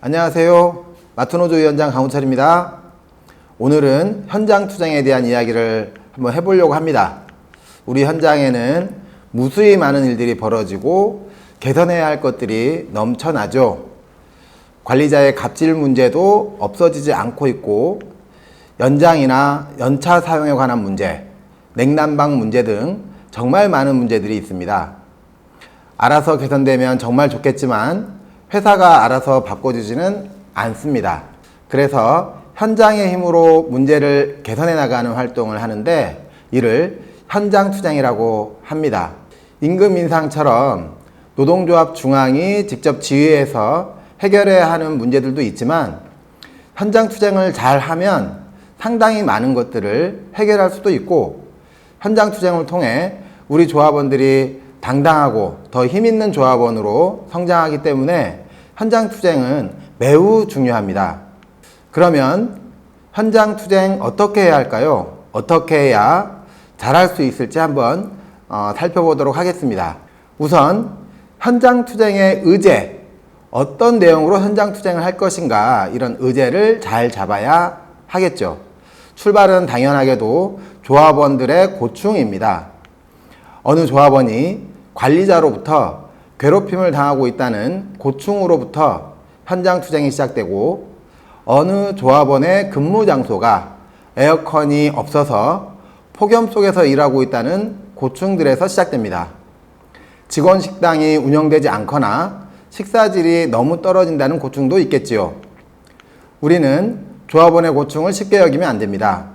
안녕하세요. 마트노조 위원장 강우철입니다. 오늘은 현장 투쟁에 대한 이야기를 한번 해보려고 합니다. 우리 현장에는 무수히 많은 일들이 벌어지고 개선해야 할 것들이 넘쳐나죠. 관리자의 갑질 문제도 없어지지 않고 있고, 연장이나 연차 사용에 관한 문제, 냉난방 문제 등 정말 많은 문제들이 있습니다. 알아서 개선되면 정말 좋겠지만 회사가 알아서 바꿔주지는 않습니다. 그래서 현장의 힘으로 문제를 개선해 나가는 활동을 하는데 이를 현장 투쟁이라고 합니다. 임금 인상처럼 노동조합 중앙이 직접 지휘해서 해결해야 하는 문제들도 있지만 현장 투쟁을 잘 하면 상당히 많은 것들을 해결할 수도 있고, 현장 투쟁을 통해 우리 조합원들이 당당하고 더 힘있는 조합원으로 성장하기 때문에 현장 투쟁은 매우 중요합니다. 그러면 현장 투쟁 어떻게 해야 할까요? 어떻게 해야 잘할 수 있을지 한번 살펴보도록 하겠습니다. 우선 현장 투쟁의 의제, 어떤 내용으로 현장 투쟁을 할 것인가, 이런 의제를 잘 잡아야 하겠죠. 출발은 당연하게도 조합원들의 고충입니다. 어느 조합원이 관리자로부터 괴롭힘을 당하고 있다는 고충으로부터 현장 투쟁이 시작되고, 어느 조합원의 근무 장소가 에어컨이 없어서 폭염 속에서 일하고 있다는 고충들에서 시작됩니다. 직원 식당이 운영되지 않거나 식사질이 너무 떨어진다는 고충도 있겠지요. 우리는 조합원의 고충을 쉽게 여기면 안 됩니다.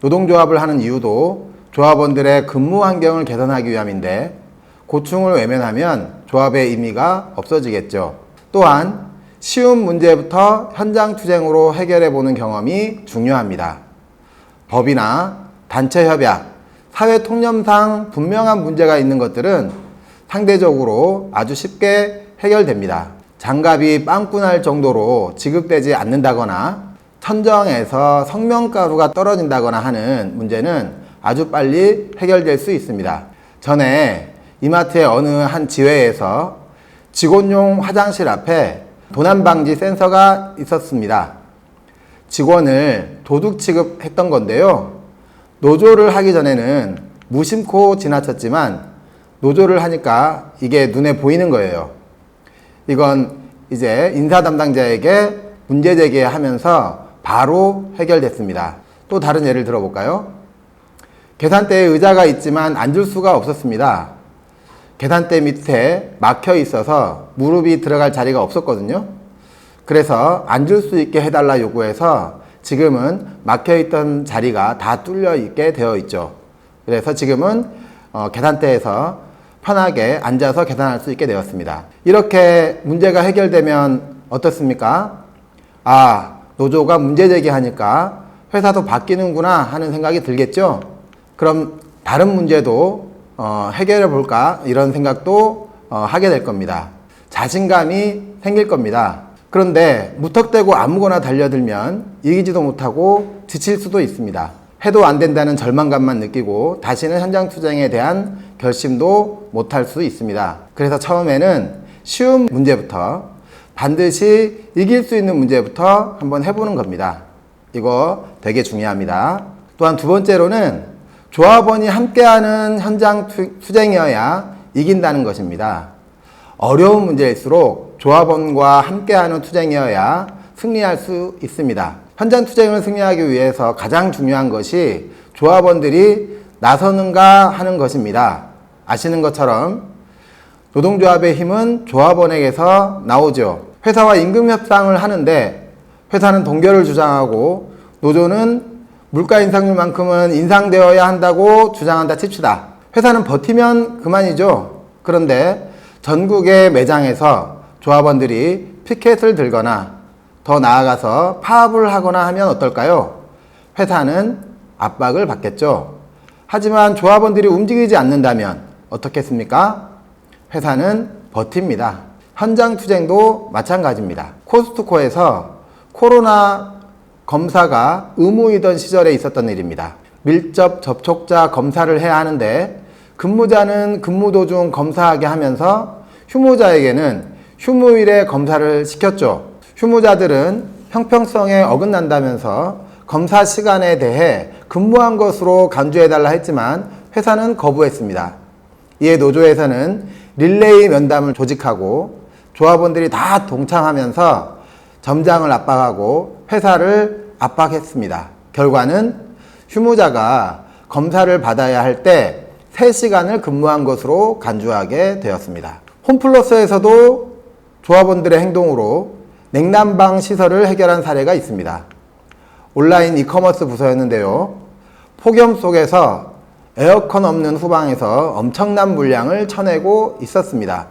노동조합을 하는 이유도 조합원들의 근무 환경을 개선하기 위함인데, 고충을 외면하면 조합의 의미가 없어지겠죠. 또한 쉬운 문제부터 현장 투쟁으로 해결해 보는 경험이 중요합니다. 법이나 단체 협약, 사회 통념상 분명한 문제가 있는 것들은 상대적으로 아주 쉽게 해결됩니다. 장갑이 빵꾸 날 정도로 지급되지 않는다거나 천정에서 성명가루가 떨어진다거나 하는 문제는 아주 빨리 해결될 수 있습니다. 전에 이마트의 어느 한 지회에서 직원용 화장실 앞에 도난방지 센서가 있었습니다. 직원을 도둑 취급했던 건데요. 노조를 하기 전에는 무심코 지나쳤지만 노조를 하니까 이게 눈에 보이는 거예요. 이건 이제 인사 담당자에게 문제 제기하면서 바로 해결됐습니다. 또 다른 예를 들어볼까요? 계산대에 의자가 있지만 앉을 수가 없었습니다. 계산대 밑에 막혀 있어서 무릎이 들어갈 자리가 없었거든요. 그래서 앉을 수 있게 해달라 요구해서 지금은 막혀 있던 자리가 다 뚫려 있게 되어 있죠. 그래서 지금은 계산대에서 편하게 앉아서 계산할 수 있게 되었습니다. 이렇게 문제가 해결되면 어떻습니까? 아, 노조가 문제 제기하니까 회사도 바뀌는구나 하는 생각이 들겠죠. 그럼 다른 문제도 해결해 볼까, 이런 생각도 하게 될 겁니다. 자신감이 생길 겁니다. 그런데 무턱대고 아무거나 달려들면 이기지도 못하고 지칠 수도 있습니다. 해도 안 된다는 절망감만 느끼고 다시는 현장 투쟁에 대한 결심도 못할 수 있습니다. 그래서 처음에는 쉬운 문제부터, 반드시 이길 수 있는 문제부터 한번 해보는 겁니다. 이거 되게 중요합니다. 또한 두 번째로는 조합원이 함께하는 현장 투쟁이어야 이긴다는 것입니다. 어려운 문제일수록 조합원과 함께하는 투쟁이어야 승리할 수 있습니다. 현장 투쟁을 승리하기 위해서 가장 중요한 것이 조합원들이 나서는가 하는 것입니다. 아시는 것처럼 노동조합의 힘은 조합원에게서 나오죠. 회사와 임금 협상을 하는데 회사는 동결을 주장하고 노조는 물가 인상률만큼은 인상되어야 한다고 주장한다 칩시다. 회사는 버티면 그만이죠. 그런데 전국의 매장에서 조합원들이 피켓을 들거나 더 나아가서 파업을 하거나 하면 어떨까요? 회사는 압박을 받겠죠. 하지만 조합원들이 움직이지 않는다면 어떻겠습니까? 회사는 버팁니다. 현장 투쟁도 마찬가지입니다. 코스트코에서 코로나 검사가 의무이던 시절에 있었던 일입니다. 밀접 접촉자 검사를 해야 하는데 근무자는 근무 도중 검사하게 하면서 휴무자에게는 휴무일에 검사를 시켰죠. 휴무자들은 형평성에 어긋난다면서 검사 시간에 대해 근무한 것으로 간주해달라 했지만 회사는 거부했습니다. 이에 노조에서는 릴레이 면담을 조직하고 조합원들이 다 동참하면서 점장을 압박하고 회사를 압박했습니다. 결과는 휴무자가 검사를 받아야 할 때 3시간을 근무한 것으로 간주하게 되었습니다. 홈플러스에서도 조합원들의 행동으로 냉난방 시설을 해결한 사례가 있습니다. 온라인 이커머스 부서였는데요. 폭염 속에서 에어컨 없는 후방에서 엄청난 물량을 쳐내고 있었습니다.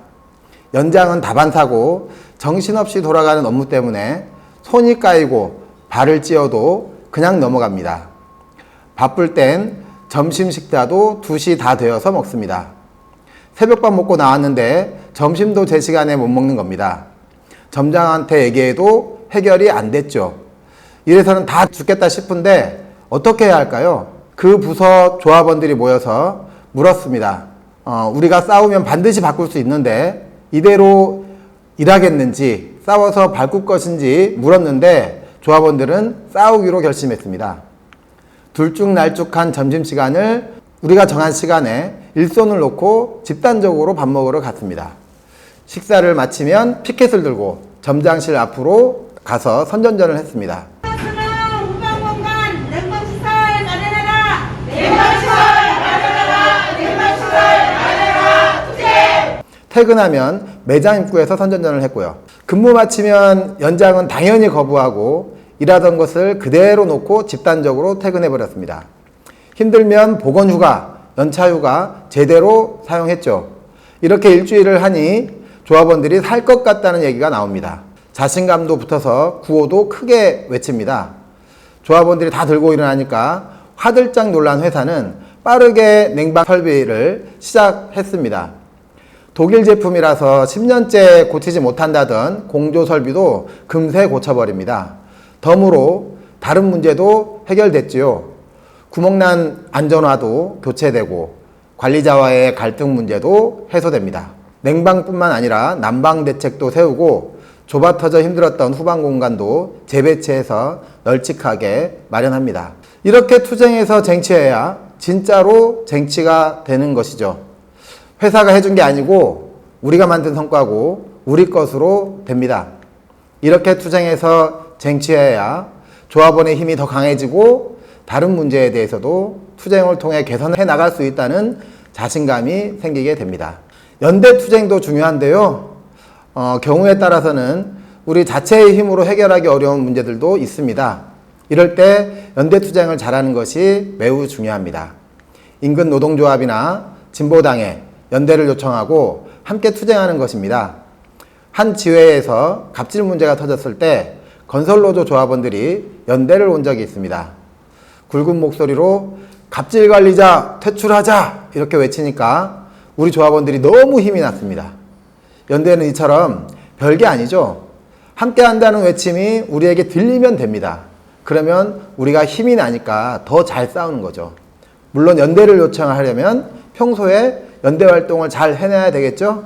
연장은 다반사고 정신없이 돌아가는 업무 때문에 손이 까이고 발을 찧어도 그냥 넘어갑니다. 바쁠 땐 점심 식사도 2시 다 되어서 먹습니다. 새벽밥 먹고 나왔는데 점심도 제 시간에 못 먹는 겁니다. 점장한테 얘기해도 해결이 안 됐죠. 이래서는 다 죽겠다 싶은데 어떻게 해야 할까요? 그 부서 조합원들이 모여서 물었습니다. 우리가 싸우면 반드시 바꿀 수 있는데 이대로 일하겠는지 싸워서 바꿀 것인지 물었는데 조합원들은 싸우기로 결심했습니다. 들쭉날쭉한 점심시간을 우리가 정한 시간에 일손을 놓고 집단적으로 밥 먹으러 갔습니다. 식사를 마치면 피켓을 들고 점장실 앞으로 가서 선전전을 했습니다. 퇴근하면 매장 입구에서 선전전을 했고요. 근무 마치면 연장은 당연히 거부하고 일하던 것을 그대로 놓고 집단적으로 퇴근해버렸습니다. 힘들면 보건휴가, 연차휴가 제대로 사용했죠. 이렇게 일주일을 하니 조합원들이 살 것 같다는 얘기가 나옵니다. 자신감도 붙어서 구호도 크게 외칩니다. 조합원들이 다 들고 일어나니까 화들짝 놀란 회사는 빠르게 냉방 설비를 시작했습니다. 독일 제품이라서 10년째 고치지 못한다던 공조 설비도 금세 고쳐버립니다. 덤으로 다른 문제도 해결됐지요. 구멍난 안전화도 교체되고 관리자와의 갈등 문제도 해소됩니다. 냉방뿐만 아니라 난방 대책도 세우고 좁아터져 힘들었던 후방 공간도 재배치해서 널찍하게 마련합니다. 이렇게 투쟁해서 쟁취해야 진짜로 쟁취가 되는 것이죠. 회사가 해준 게 아니고 우리가 만든 성과고 우리 것으로 됩니다. 이렇게 투쟁해서 쟁취해야 조합원의 힘이 더 강해지고 다른 문제에 대해서도 투쟁을 통해 개선해 나갈 수 있다는 자신감이 생기게 됩니다. 연대 투쟁도 중요한데요. 경우에 따라서는 우리 자체의 힘으로 해결하기 어려운 문제들도 있습니다. 이럴 때 연대 투쟁을 잘하는 것이 매우 중요합니다. 인근 노동조합이나 진보당에 연대를 요청하고 함께 투쟁하는 것입니다. 한 지회에서 갑질 문제가 터졌을 때 건설노조 조합원들이 연대를 온 적이 있습니다. 굵은 목소리로 갑질 관리자 퇴출하자 이렇게 외치니까 우리 조합원들이 너무 힘이 났습니다. 연대는 이처럼 별게 아니죠. 함께 한다는 외침이 우리에게 들리면 됩니다. 그러면 우리가 힘이 나니까 더 잘 싸우는 거죠. 물론 연대를 요청하려면 평소에 연대 활동을 잘 해내야 되겠죠.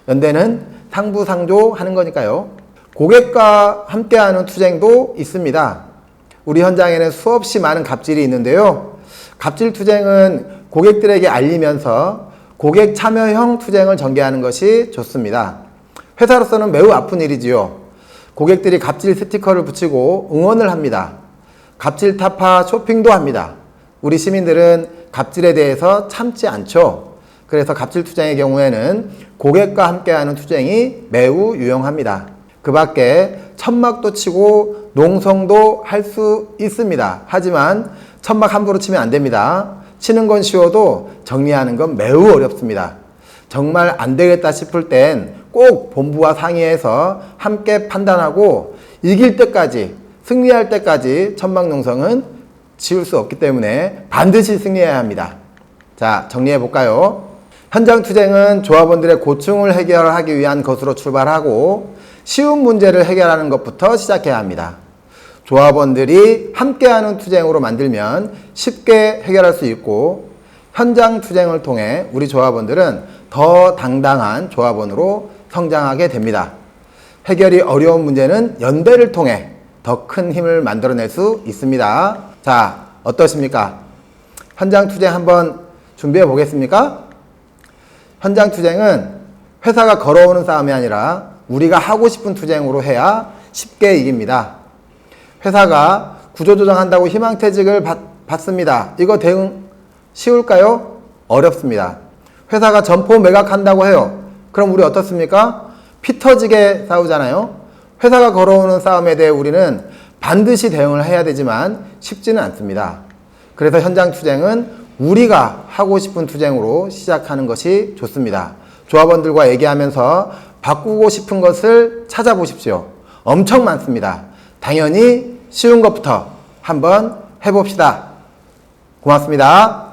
연대는 상부상조 하는 거니까요. 고객과 함께하는 투쟁도 있습니다. 우리 현장에는 수없이 많은 갑질이 있는데요. 갑질 투쟁은 고객들에게 알리면서 고객 참여형 투쟁을 전개하는 것이 좋습니다. 회사로서는 매우 아픈 일이지요. 고객들이 갑질 스티커를 붙이고 응원을 합니다. 갑질 타파 쇼핑도 합니다. 우리 시민들은 갑질에 대해서 참지 않죠. 그래서 갑질 투쟁의 경우에는 고객과 함께하는 투쟁이 매우 유용합니다. 그 밖에 천막도 치고 농성도 할 수 있습니다. 하지만 천막 함부로 치면 안 됩니다. 치는 건 쉬워도 정리하는 건 매우 어렵습니다. 정말 안 되겠다 싶을 땐 꼭 본부와 상의해서 함께 판단하고 이길 때까지, 승리할 때까지 천막 농성은 지울 수 없기 때문에 반드시 승리해야 합니다. 자, 정리해 볼까요? 현장 투쟁은 조합원들의 고충을 해결하기 위한 것으로 출발하고 쉬운 문제를 해결하는 것부터 시작해야 합니다. 조합원들이 함께하는 투쟁으로 만들면 쉽게 해결할 수 있고 현장 투쟁을 통해 우리 조합원들은 더 당당한 조합원으로 성장하게 됩니다. 해결이 어려운 문제는 연대를 통해 더 큰 힘을 만들어낼 수 있습니다. 자, 어떠십니까? 현장 투쟁 한번 준비해 보겠습니까? 현장 투쟁은 회사가 걸어오는 싸움이 아니라 우리가 하고 싶은 투쟁으로 해야 쉽게 이깁니다. 회사가 구조조정한다고 희망퇴직을 받습니다. 이거 대응 쉬울까요? 어렵습니다. 회사가 점포 매각한다고 해요. 그럼 우리 어떻습니까? 피 터지게 싸우잖아요. 회사가 걸어오는 싸움에 대해 우리는 반드시 대응을 해야 되지만 쉽지는 않습니다. 그래서 현장 투쟁은 우리가 하고 싶은 투쟁으로 시작하는 것이 좋습니다. 조합원들과 얘기하면서 바꾸고 싶은 것을 찾아보십시오. 엄청 많습니다. 당연히 쉬운 것부터 한번 해봅시다. 고맙습니다.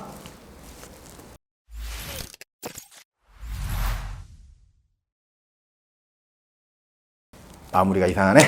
마무리가 이상하네.